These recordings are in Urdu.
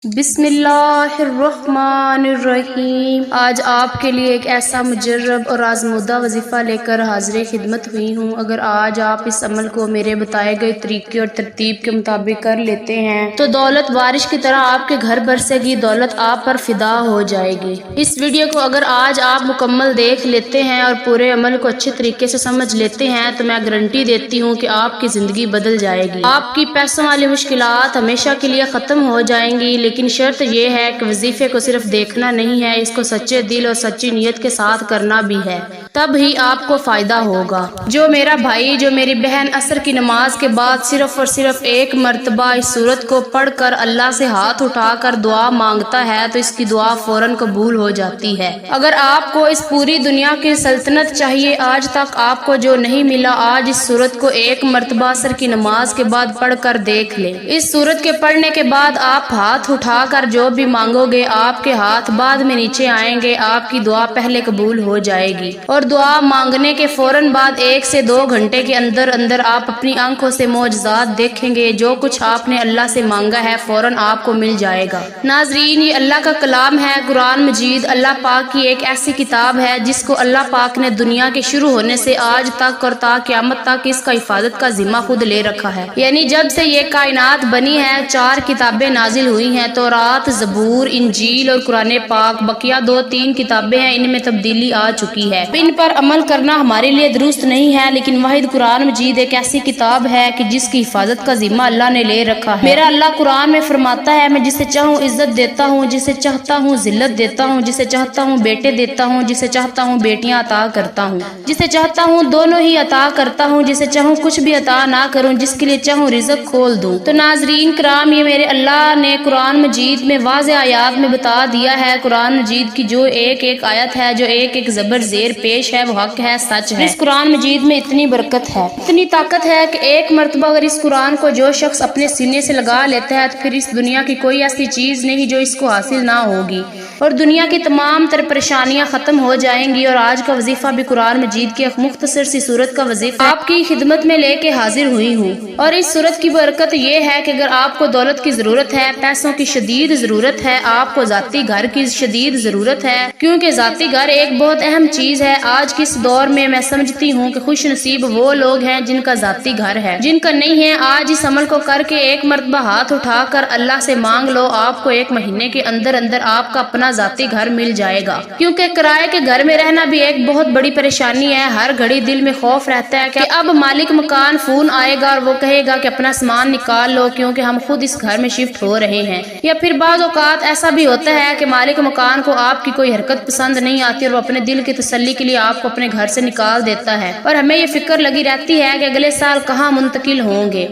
بسم اللہ الرحمن الرحیم۔ آج آپ کے لیے ایک ایسا مجرب اور آزمودہ وظیفہ لے کر حاضر خدمت ہوئی ہوں۔ اگر آج آپ اس عمل کو میرے بتائے گئے طریقے اور ترتیب کے مطابق کر لیتے ہیں تو دولت بارش کی طرح آپ کے گھر برسے گی، دولت آپ پر فدا ہو جائے گی۔ اس ویڈیو کو اگر آج آپ مکمل دیکھ لیتے ہیں اور پورے عمل کو اچھے طریقے سے سمجھ لیتے ہیں تو میں گارنٹی دیتی ہوں کہ آپ کی زندگی بدل جائے گی، آپ کی پیسوں والی مشکلات ہمیشہ کے لیے ختم ہو جائیں گی۔ لیکن شرط یہ ہے کہ وظیفے کو صرف دیکھنا نہیں ہے، اس کو سچے دل اور سچی نیت کے ساتھ کرنا بھی ہے، تب ہی آپ کو فائدہ ہوگا۔ جو میرا بھائی، جو میری بہن عصر کی نماز کے بعد صرف اور صرف ایک مرتبہ اس سورت کو پڑھ کر اللہ سے ہاتھ اٹھا کر دعا مانگتا ہے تو اس کی دعا فوراً قبول ہو جاتی ہے۔ اگر آپ کو اس پوری دنیا کی سلطنت چاہیے، آج تک آپ کو جو نہیں ملا، آج اس سورت کو ایک مرتبہ عصر کی نماز کے بعد پڑھ کر دیکھ لیں۔ اس سورت کے پڑھنے کے بعد آپ ہاتھ اٹھا کر جو بھی مانگو گے، آپ کے ہاتھ بعد میں نیچے آئیں گے، آپ کی دعا پہلے قبول ہو جائے گی، اور دعا مانگنے کے فوراً بعد 1 سے 2 گھنٹے کے اندر اندر آپ اپنی آنکھوں سے معجزات دیکھیں گے۔ جو کچھ آپ نے اللہ سے مانگا ہے فوراً آپ کو مل جائے گا۔ ناظرین، یہ اللہ کا کلام ہے، قرآن مجید اللہ پاک کی ایک ایسی کتاب ہے جس کو اللہ پاک نے دنیا کے شروع ہونے سے آج تک اور تا قیامت تک اس کا حفاظت کا ذمہ خود لے رکھا ہے۔ یعنی جب سے یہ کائنات بنی ہے 4 کتابیں نازل ہوئی ہیں، تورات، زبور، انجیل اور قرآن پاک۔ بقیہ 2-3 کتابیں ہیں، ان میں تبدیلی آ چکی ہے، ان پر عمل کرنا ہمارے لیے درست نہیں ہے، لیکن واحد قرآن مجید ایک ایسی کتاب ہے کہ جس کی حفاظت کا ذمہ اللہ نے لے رکھا ہے۔ میرا اللہ قرآن میں فرماتا ہے، میں جسے چاہوں عزت دیتا ہوں، جسے چاہتا ہوں ذلت دیتا ہوں، جسے چاہتا ہوں بیٹے دیتا ہوں، جسے چاہتا ہوں بیٹیاں عطا کرتا ہوں، جسے چاہتا ہوں دونوں ہی عطا کرتا ہوں، جسے چاہوں کچھ بھی عطا نہ کروں، جس کے لیے چاہوں رزق کھول دوں۔ تو ناظرین کرام، یہ میرے اللہ نے قرآن مجید میں واضح آیات میں بتا دیا ہے۔ قرآن مجید کی جو ایک ایک آیت ہے، جو ایک ایک زبر زیر پیش ہے، وہ حق ہے، سچ ہے۔ اس قرآن مجید میں اتنی برکت ہے، اتنی طاقت ہے کہ ایک مرتبہ اگر اس قرآن کو جو شخص اپنے سینے سے لگا لیتا ہے تو پھر اس دنیا کی کوئی ایسی چیز نہیں جو اس کو حاصل نہ ہوگی، اور دنیا کی تمام تر پریشانیاں ختم ہو جائیں گی۔ اور آج کا وظیفہ بھی قرآن مجید کی ایک مختصر سی سورت کا وظیفہ آپ کی خدمت میں لے کے حاضر ہوئی ہوں۔ اور اس سورت کی برکت یہ ہے کہ اگر آپ کو دولت کی ضرورت ہے، پیسوں کی شدید ضرورت ہے، آپ کو ذاتی گھر کی شدید ضرورت ہے، کیونکہ ذاتی گھر ایک بہت اہم چیز ہے۔ آج کے اس دور میں میں سمجھتی ہوں کہ خوش نصیب وہ لوگ ہیں جن کا ذاتی گھر ہے، جن کا نہیں ہے آج اس عمل کو کر کے ایک مرتبہ ہاتھ اٹھا کر اللہ سے مانگ لو، آپ کو 1 مہینے کے اندر اندر آپ کا اپنا ذاتی گھر مل جائے گا۔ کیونکہ کرائے کے گھر میں رہنا بھی ایک بہت بڑی پریشانی ہے، ہر گھڑی دل میں خوف رہتا ہے کہ اب مالک مکان فون آئے گا اور وہ کہے گا کہ اپنا سامان نکال لو کیونکہ ہم خود اس گھر میں شفٹ ہو رہے ہیں۔ یا پھر بعض اوقات ایسا بھی ہوتا ہے کہ مالک مکان کو آپ کی کوئی حرکت پسند نہیں آتی اور وہ اپنے دل کی تسلی کے لیے آپ کو اپنے گھر سے نکال دیتا ہے، اور ہمیں یہ فکر لگی رہتی ہے کہ اگلے سال کہاں منتقل ہوں گے۔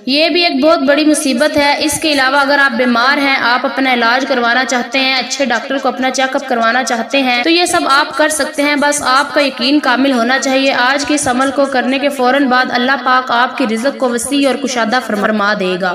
یہ بھی ایک بہت بڑی مصیبت ہے۔ اس کے علاوہ اگر آپ بیمار ہیں، آپ اپنا علاج کروانا چاہتے ہیں، اچھے ڈاکٹر کو اپنا چیک اپ کروانا چاہتے ہیں تو یہ سب آپ کر سکتے ہیں، بس آپ کا یقین کامل ہونا چاہیے۔ آج کے اس عمل کو کرنے کے فوراً بعد اللہ پاک آپ کی رزق کو وسیع اور کشادہ فرما دے گا۔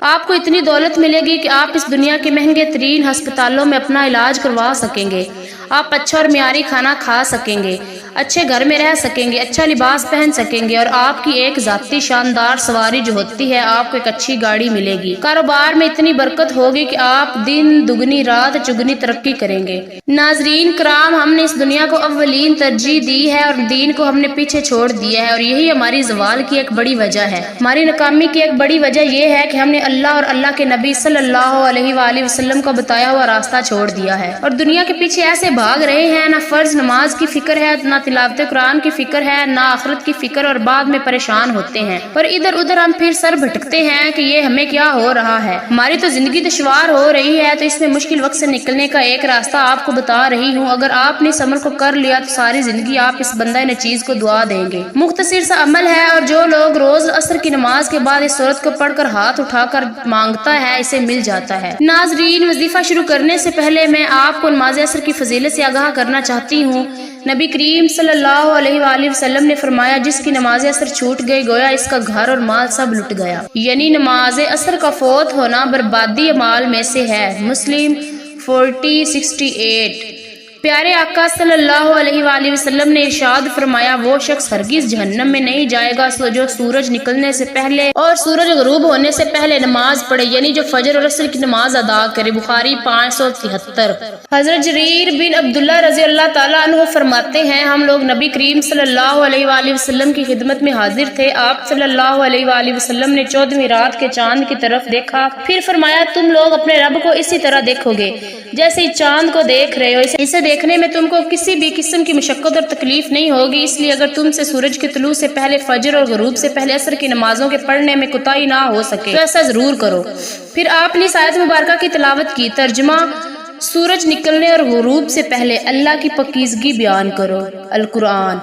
آپ کو اتنی دولت ملے گی کہ آپ اس دنیا کے مہنگے ترین ہسپتالوں میں اپنا علاج کروا سکیں گے، آپ اچھا اور معیاری کھانا کھا سکیں گے، اچھے گھر میں رہ سکیں گے، اچھا لباس پہن سکیں گے، اور آپ کی ایک ذاتی شاندار سواری جو ہوتی ہے، آپ کو ایک اچھی گاڑی ملے گی۔ کاروبار میں اتنی برکت ہوگی کہ آپ دن دگنی رات چگنی ترقی کریں گے۔ ناظرین کرام، ہم نے اس دنیا کو اولین ترجیح دی ہے اور دین کو ہم نے پیچھے چھوڑ دیا ہے، اور یہی ہماری زوال کی ایک بڑی وجہ ہے۔ ہماری ناکامی کی ایک بڑی وجہ یہ ہے کہ ہم نے اللہ اور اللہ کے نبی صلی اللہ علیہ وآلہ وسلم کا بتایا ہوا راستہ چھوڑ دیا ہے، اور دنیا کے پیچھے ایسے بھاگ رہے ہیں، نہ فرض نماز کی فکر ہے، نہ تلاوت قرآن کی فکر ہے، نہ آخرت کی فکر، اور بعد میں پریشان ہوتے ہیں، اور ادھر ادھر ہم پھر سر بھٹکتے ہیں کہ یہ ہمیں کیا ہو رہا ہے۔ ہماری تو زندگی دشوار ہو رہی ہے، تو اس میں مشکل وقت سے نکلنے کا ایک راستہ آپ کو بتا رہی ہوں۔ اگر آپ نے اس عمل کو کر لیا تو ساری زندگی آپ اس بندہ نچیز کو دعا دیں گے۔ مختصر سا عمل ہے، اور جو لوگ روز عصر کی نماز کے بعد اس سورت کو پڑھ کر ہاتھ اٹھا کر مانگتا ہے، اسے مل جاتا ہے۔ ناظرین، وظیفہ شروع کرنے سے پہلے میں آپ کو نماز عصر کی فضیلت سے آگاہ کرنا چاہتی ہوں۔ نبی کریم صلی اللہ علیہ وآلہ وسلم نے فرمایا، جس کی نماز عصر چھوٹ گئی گویا اس کا گھر اور مال سب لٹ گیا۔ یعنی نماز عصر کا فوت ہونا بربادی مال میں سے ہے۔ مسلم 4068۔ پیارے آقا صلی اللہ علیہ وآلہ وسلم نے ارشاد فرمایا، وہ شخص ہرگز جہنم میں نہیں جائے گا جو سورج نکلنے سے پہلے اور سورج غروب ہونے سے پہلے نماز پڑھے، یعنی جو فجر اور عصر کی نماز ادا کرے۔ بخاری 573۔ حضرت جریر بن عبداللہ رضی اللہ تعالیٰ عنہ فرماتے ہیں، ہم لوگ نبی کریم صلی اللہ علیہ وآلہ وسلم کی خدمت میں حاضر تھے۔ آپ صلی اللہ علیہ وآلہ وسلم نے 14ویں رات کے چاند کی طرف دیکھا، پھر فرمایا، تم لوگ اپنے رب کو اسی طرح دیکھو گے جیسے چاند کو دیکھ رہے ہو، اسے دیکھنے میں تم کو کسی بھی قسم کی مشقت اور تکلیف نہیں ہوگی۔ اس لیے اگر تم سے سورج کے طلوع سے پہلے فجر اور غروب سے پہلے عصر کی نمازوں کے پڑھنے میں کوتاہی نہ ہو سکے تو ایسا ضرور کرو۔ پھر آپ نے اس آیت مبارکہ کی تلاوت کی۔ ترجمہ: سورج نکلنے اور غروب سے پہلے اللہ کی پاکیزگی بیان کرو۔ القرآن۔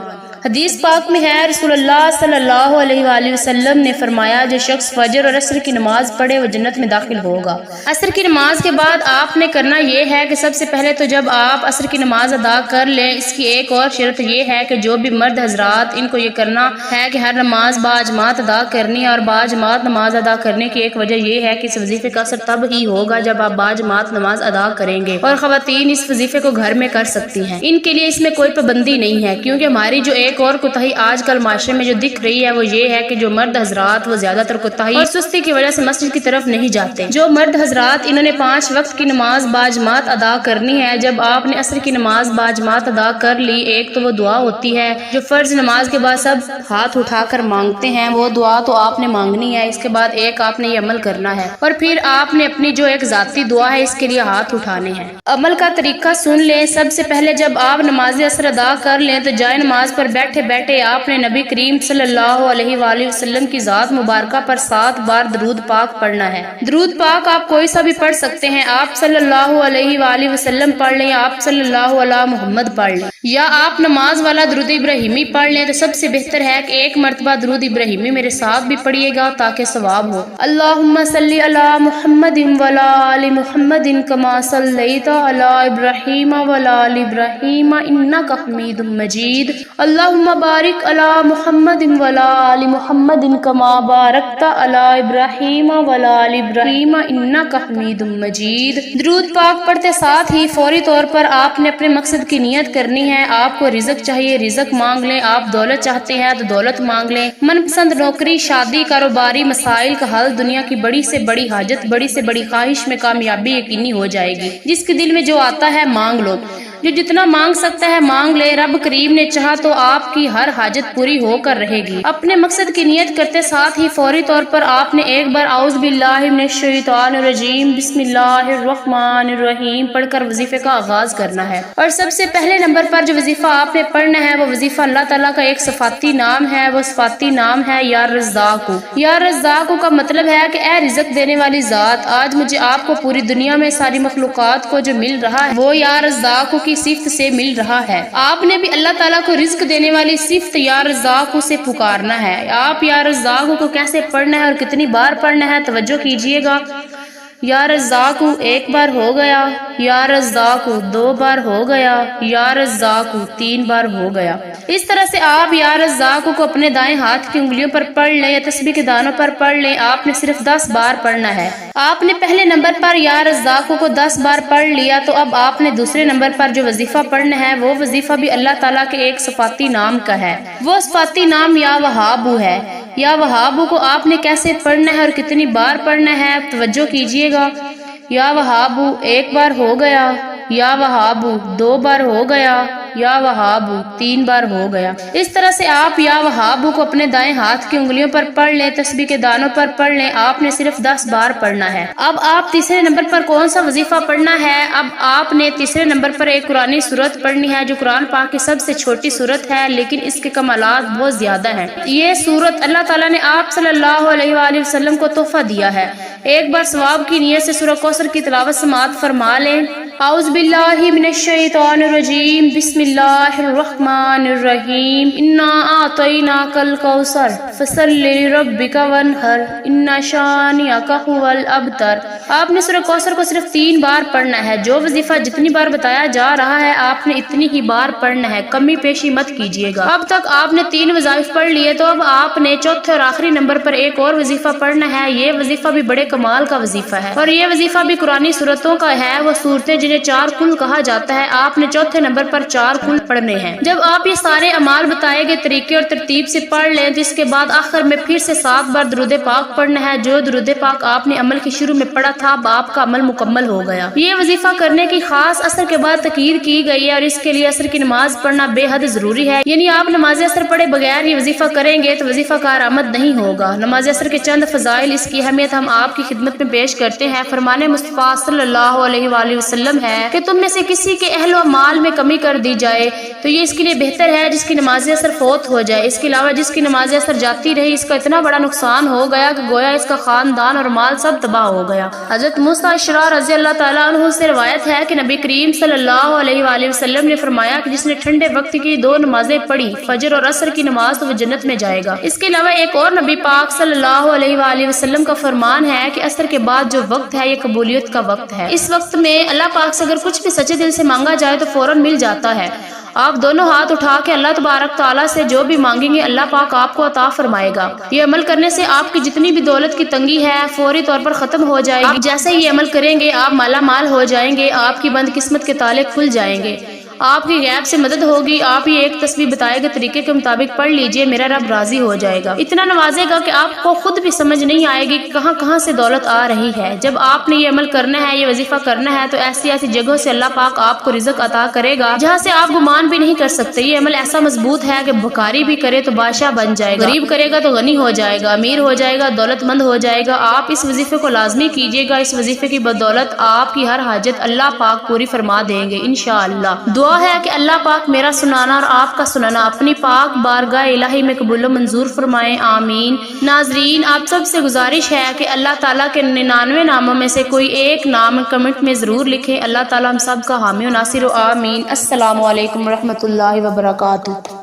حدیث پاک میں ہے، رسول اللہ صلی اللہ علیہ وآلہ وسلم نے فرمایا، جو شخص فجر اور عصر کی نماز پڑھے وہ جنت میں داخل ہوگا۔ عصر کی نماز کے بعد آپ نے کرنا یہ ہے کہ سب سے پہلے تو جب آپ عصر کی نماز ادا کر لیں، اس کی ایک اور شرط یہ ہے کہ جو بھی مرد حضرات، ان کو یہ کرنا ہے کہ ہر نماز باجماعت ادا کرنی ہے، اور باجماعت نماز ادا کرنے کی ایک وجہ یہ ہے کہ اس وظیفے کا اثر تب ہی ہوگا جب آپ باجماعت نماز ادا کریں گے، اور خواتین اس وظیفے کو گھر میں کر سکتی ہیں۔ ان کے لیے اس میں کوئی پابندی نہیں ہے، کیونکہ ہماری جو ایک اور کوتاہی آج کل معاشرے میں جو دکھ رہی ہے وہ یہ ہے کہ جو مرد حضرات وہ زیادہ تر کوتاہی اور سستی کی وجہ سے مسجد کی طرف نہیں جاتے۔ جو مرد حضرات انہوں نے 5 وقت کی نماز باجماعت ادا کرنی ہے، جب آپ نے عصر کی نماز باجماعت ادا کر لی، ایک تو وہ دعا ہوتی ہے جو فرض نماز کے بعد سب ہاتھ اٹھا کر مانگتے ہیں، وہ دعا تو آپ نے مانگنی ہے۔ اس کے بعد ایک آپ نے یہ عمل کرنا ہے، اور پھر آپ نے اپنی جو ایک ذاتی دعا ہے اس کے لیے ہاتھ اٹھانے ہیں۔ عمل کا طریقہ سن لیں۔ سب سے پہلے جب آپ نماز عصر ادا کر لیں تو جائے نماز پر بیٹھے بیٹھے آپ نے نبی کریم صلی اللہ علیہ وآلہ وسلم کی ذات مبارکہ پر 7 بار درود پاک پڑھنا ہے۔ درود پاک آپ کوئی سا بھی پڑھ سکتے ہیں، آپ صلی اللہ علیہ وآلہ وسلم پڑھ لیں، آپ صلی اللہ علیہ محمد پڑھ لیں، یا آپ نماز والا درود ابراہیمی پڑھ لیں۔ تو سب سے بہتر ہے کہ ایک مرتبہ درود ابراہیمی میرے ساتھ بھی پڑھیے گا تاکہ ثواب ہو۔ اللہم صلی علی محمد وعلی آل محمد کما صلیت علی ابراہیم وعلی آل ابراہیم انک حمید مجید۔ اللہم بارک علی محمد وعلی آل محمد کما بارکت علی ابراہیم وعلی آل ابراہیم انک حمید مجید۔ درود پاک پڑھتے ساتھ ہی فوری طور پر آپ نے اپنے مقصد کی نیت کرنی ہے۔ آپ کو رزق چاہیے، رزق مانگ لیں۔ آپ دولت چاہتے ہیں تو دولت مانگ لیں۔ من پسند نوکری، شادی، کاروباری مسائل کا حل، دنیا کی بڑی سے بڑی حاجت، بڑی سے بڑی خواہش میں کامیابی یقینی ہو جائے گی۔ جس کے دل میں جو آتا ہے مانگ لو، جو جتنا مانگ سکتا ہے مانگ لے۔ رب کریم نے چاہا تو آپ کی ہر حاجت پوری ہو کر رہے گی۔ اپنے مقصد کی نیت کرتے ساتھ ہی فوری طور پر آپ نے ایک بار اعوذ باللہ من الشیطان الرجیم بسم اللہ الرحمن الرحیم پڑھ کر وظیفے کا آغاز کرنا ہے۔ اور سب سے پہلے نمبر پر جو وظیفہ آپ نے پڑھنا ہے وہ وظیفہ اللہ تعالیٰ کا ایک صفاتی نام ہے۔ وہ صفاتی نام ہے یا رزاق۔ یا رزاق کا مطلب ہے کہ اے رزق دینے والی ذات، آج مجھے آپ کو پوری دنیا میں ساری مخلوقات کو جو مل رہا ہے وہ یا رزاق کی صفت سے مل رہا ہے۔ آپ نے بھی اللہ تعالیٰ کو رزق دینے والی صفت یا رزاق سے پکارنا ہے۔ آپ یا رزاق کو کیسے پڑھنا ہے اور کتنی بار پڑھنا ہے توجہ کیجئے گا۔ یا رزاق ایک بار ہو گیا، یا رزاق 2 بار ہو گیا، یا رزاق 3 بار ہو گیا۔ اس طرح سے آپ یا رزاق کو اپنے دائیں ہاتھ کی انگلیوں پر پڑھ لیں یا تسبیح کے دانوں پر پڑھ لیں۔ آپ نے صرف 10 بار پڑھنا ہے۔ آپ نے پہلے نمبر پر یا رزاق کو 10 بار پڑھ لیا تو اب آپ نے دوسرے نمبر پر جو وظیفہ پڑھنا ہے وہ وظیفہ بھی اللہ تعالیٰ کے ایک صفاتی نام کا ہے۔ وہ صفاتی نام یا وہاب ہے۔ یا وہاب کو آپ نے کیسے پڑھنا ہے اور کتنی بار پڑھنا ہے توجہ کیجئے گا۔ یا وہاب 1 بار ہو گیا، یا وہاب 2 بار ہو گیا، یا وہاب 3 بار ہو گیا۔ اس طرح سے آپ یا وہاب کو اپنے دائیں ہاتھ کی انگلیوں پر پڑھ لیں، تسبیح کے دانوں پر پڑھ لیں۔ آپ نے صرف 10 بار پڑھنا ہے۔ اب آپ تیسرے نمبر پر کون سا وظیفہ پڑھنا ہے؟ اب آپ نے تیسرے نمبر پر ایک قرآنی سورت پڑھنی ہے جو قرآن پاک کی سب سے چھوٹی سورت ہے، لیکن اس کے کمالات بہت زیادہ ہیں۔ یہ سورت اللہ تعالیٰ نے آپ صلی اللہ علیہ وآلہ وسلم کو تحفہ دیا ہے۔ ایک بار ثواب کی نیت سے سورہ کوثر کی تلاوت سماعت فرما لیں۔ اعوذ باللہ من الشیطان الرجیم بسم اللہ الرحمن الرحیم انا اعطیناک الکوثر فصل لربک وانحر ان شانئک ھو الابتر۔ آپ نے سورہ کوثر کو صرف 3 بار پڑھنا ہے۔ جو وظیفہ جتنی بار بتایا جا رہا ہے آپ نے اتنی ہی بار پڑھنا ہے، کمی پیشی مت کیجیے گا۔ اب تک آپ نے 3 وظائف پڑھ لیے تو اب آپ نے چوتھے اور آخری نمبر پر ایک اور وظیفہ پڑھنا ہے۔ یہ وظیفہ بھی بڑے کمال کا وظیفہ ہے اور یہ وظیفہ بھی قرآنی سورتوں کا ہے۔ وہ سورتیں جنہیں 4 کل کہا جاتا ہے، آپ نے چوتھے نمبر پر 4 کل پڑھنے ہیں۔ جب آپ یہ سارے اعمال بتائے گئے طریقے اور ترتیب سے پڑھ لیں تو اس کے بعد آخر میں پھر سے 7 بار درود پاک پڑھنا ہے۔ جو درود پاک آپ نے عمل کے شروع میں پڑھا تھا اب آپ کا عمل مکمل ہو گیا۔ یہ وظیفہ کرنے کی خاص عصر کے بعد تاکید کی گئی ہے اور اس کے لیے عصر کی نماز پڑھنا بے حد ضروری ہے، یعنی آپ نماز عصر پڑھے بغیر یہ وظیفہ کریں گے تو وظیفہ کارآمد نہیں ہوگا۔ نماز عصر کے چند فضائل، اس کی اہمیت ہم آپ کی خدمت میں پیش کرتے ہیں۔ فرمان مصطفیٰ صلی اللہ علیہ وآلہ وسلم ہے کہ تم میں سے کسی کے اہل و مال میں کمی کر دی جائے تو یہ اس کے لیے بہتر ہے جس کی نماز عصر فوت ہو جائے۔ اس کے علاوہ جس کی نماز عصر جاتی رہی اس کا اتنا بڑا نقصان ہو گیا کہ گویا اس کا خاندان اور مال سب تباہ ہو گیا۔ حضرت موسیٰ اشعری رضی اللہ تعالیٰ عنہ سے روایت ہے کہ نبی کریم صلی اللہ علیہ وآلہ وسلم نے فرمایا کہ جس نے ٹھنڈے وقت کی 2 نمازیں پڑھی، فجر اور عصر کی نماز، تو وہ جنت میں جائے گا۔ اس کے علاوہ ایک اور نبی پاک صلی اللہ علیہ وآلہ وسلم کا فرمان ہے کہ عصر کے بعد جو وقت ہے یہ قبولیت کا وقت ہے۔ اس وقت میں اللہ پاک سے اگر کچھ بھی سچے دل سے مانگا جائے تو فوراً مل جاتا ہے۔ آپ دونوں ہاتھ اٹھا کے اللہ تبارک تعالیٰ سے جو بھی مانگیں گے اللہ پاک آپ کو عطا فرمائے گا۔ یہ عمل کرنے سے آپ کی جتنی بھی دولت کی تنگی ہے فوری طور پر ختم ہو جائے گی۔ جیسے یہ عمل کریں گے آپ مالا مال ہو جائیں گے، آپ کی بند قسمت کے تالے کھل جائیں گے، آپ کی غیب سے مدد ہوگی۔ آپ یہ ایک تسبیح بتائے گئے طریقے کے مطابق پڑھ لیجئے، میرا رب راضی ہو جائے گا۔ اتنا نوازے گا کہ آپ کو خود بھی سمجھ نہیں آئے گی کہ کہاں کہاں سے دولت آ رہی ہے۔ جب آپ نے یہ عمل کرنا ہے، یہ وظیفہ کرنا ہے، تو ایسی ایسی جگہوں سے اللہ پاک آپ کو رزق عطا کرے گا جہاں سے آپ گمان بھی نہیں کر سکتے۔ یہ عمل ایسا مضبوط ہے کہ بھکاری بھی کرے تو بادشاہ بن جائے گا، غریب کرے گا تو غنی ہو جائے گا، امیر ہو جائے گا، دولت مند ہو جائے گا۔ آپ اس وظیفے کو لازمی کیجیے گا، اس وظیفے کی بدولت آپ کی ہر حاجت اللہ پاک پوری فرما دیں گے انشاءاللہ۔ دعا ہے کہ اللہ پاک میرا سنانا اور آپ کا سنانا اپنی پاک بارگاہ الہی میں قبول و منظور فرمائیں، آمین۔ ناظرین، آپ سب سے گزارش ہے کہ اللہ تعالیٰ کے 99 ناموں میں سے کوئی ایک نام کمنٹ میں ضرور لکھیں۔ اللہ تعالیٰ ہم سب کا حامی و ناصر و آمین۔ السلام علیکم ورحمۃ اللہ وبرکاتہ۔